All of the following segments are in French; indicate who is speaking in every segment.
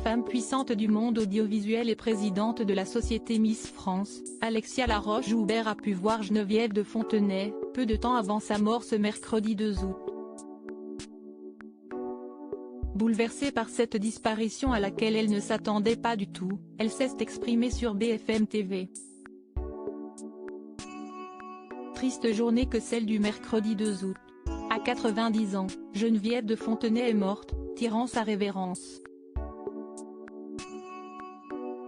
Speaker 1: femme puissante du monde audiovisuel et présidente de la société Miss France, Alexia Laroche-Joubert a pu voir Geneviève de Fontenay, peu de temps avant sa mort ce mercredi 2 août. Bouleversée par cette disparition à laquelle elle ne s'attendait pas du tout, elle s'est exprimée sur BFM TV. Triste journée que celle du mercredi 2 août. À 90 ans, Geneviève de Fontenay est morte, tirant sa révérence.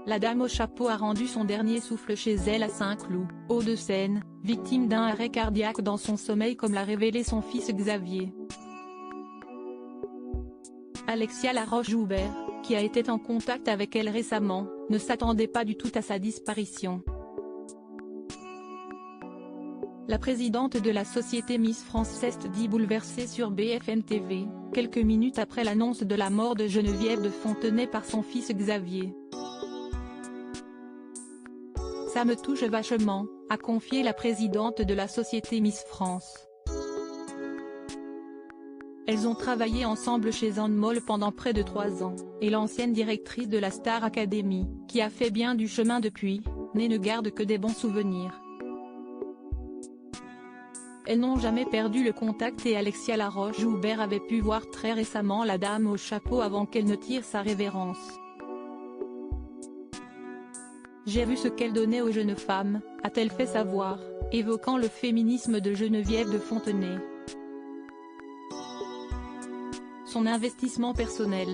Speaker 1: La dame au chapeau a rendu son dernier souffle chez elle à Saint-Cloud, Hauts-de-Seine, victime d'un arrêt cardiaque dans son sommeil comme l'a révélé son fils Xavier. Alexia Laroche-Joubert, qui a été en contact avec elle récemment, ne s'attendait pas du tout à sa disparition. La présidente de la société Miss France s'est dit bouleversée sur BFM TV, quelques minutes après l'annonce de la mort de Geneviève de Fontenay par son fils Xavier. Ça me touche vachement, a confié la présidente de la société Miss France. Elles ont travaillé ensemble chez Endemol pendant près de 3 ans, et l'ancienne directrice de la Star Academy, qui a fait bien du chemin depuis, ne garde que des bons souvenirs. Elles n'ont jamais perdu le contact et Alexia Laroche-Joubert avait pu voir très récemment la dame au chapeau avant qu'elle ne tire sa révérence. J'ai vu ce qu'elle donnait aux jeunes femmes, a-t-elle fait savoir, évoquant le féminisme de Geneviève de Fontenay. Son investissement personnel.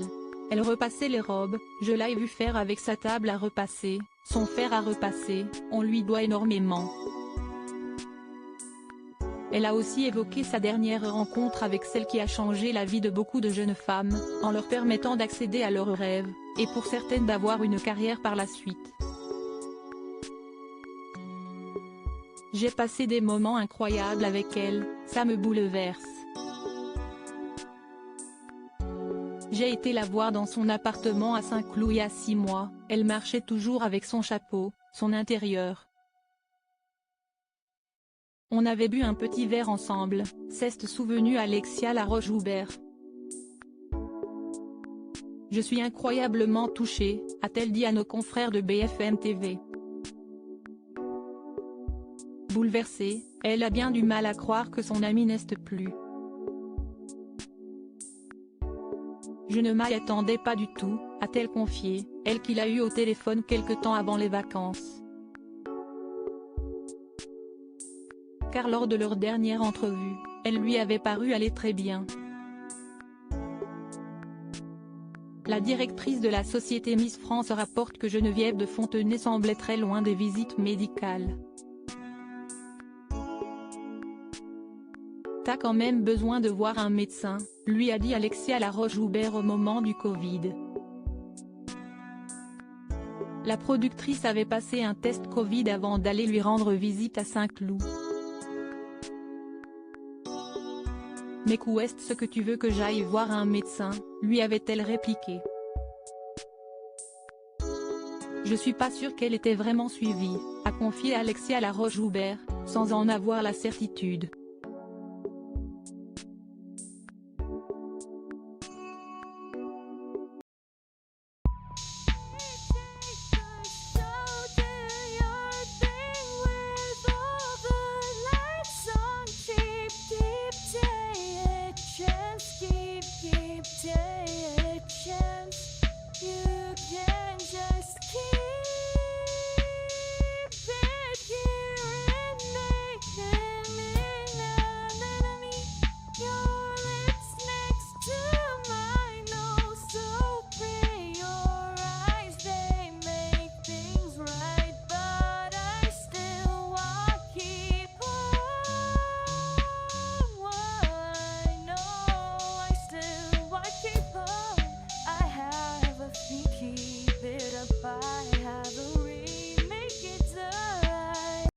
Speaker 1: Elle repassait les robes, je l'ai vu faire avec sa table à repasser, son fer à repasser, on lui doit énormément. Elle a aussi évoqué sa dernière rencontre avec celle qui a changé la vie de beaucoup de jeunes femmes, en leur permettant d'accéder à leurs rêves, et pour certaines d'avoir une carrière par la suite. J'ai passé des moments incroyables avec elle, ça me bouleverse. J'ai été la voir dans son appartement à Saint-Cloud il y a 6 mois, elle marchait toujours avec son chapeau, son intérieur. On avait bu un petit verre ensemble, s'est souvenue Alexia Laroche-Joubert. Je suis incroyablement touchée, a-t-elle dit à nos confrères de BFM TV. Bouleversée, elle a bien du mal à croire que son amie n'est plus. Je ne m'y attendais pas du tout, a-t-elle confié, elle qui l'a eu au téléphone quelque temps avant les vacances. Car lors de leur dernière entrevue, elle lui avait paru aller très bien. La directrice de la société Miss France rapporte que Geneviève de Fontenay semblait très loin des visites médicales. T'as quand même besoin de voir un médecin, lui a dit Alexia Laroche-Joubert au moment du Covid. La productrice avait passé un test Covid avant d'aller lui rendre visite à Saint-Cloud. Mais où est-ce que tu veux que j'aille voir un médecin, lui avait-elle répliqué. Je suis pas sûre qu'elle était vraiment suivie, a confié Alexia Laroche-Joubert, sans en avoir la certitude.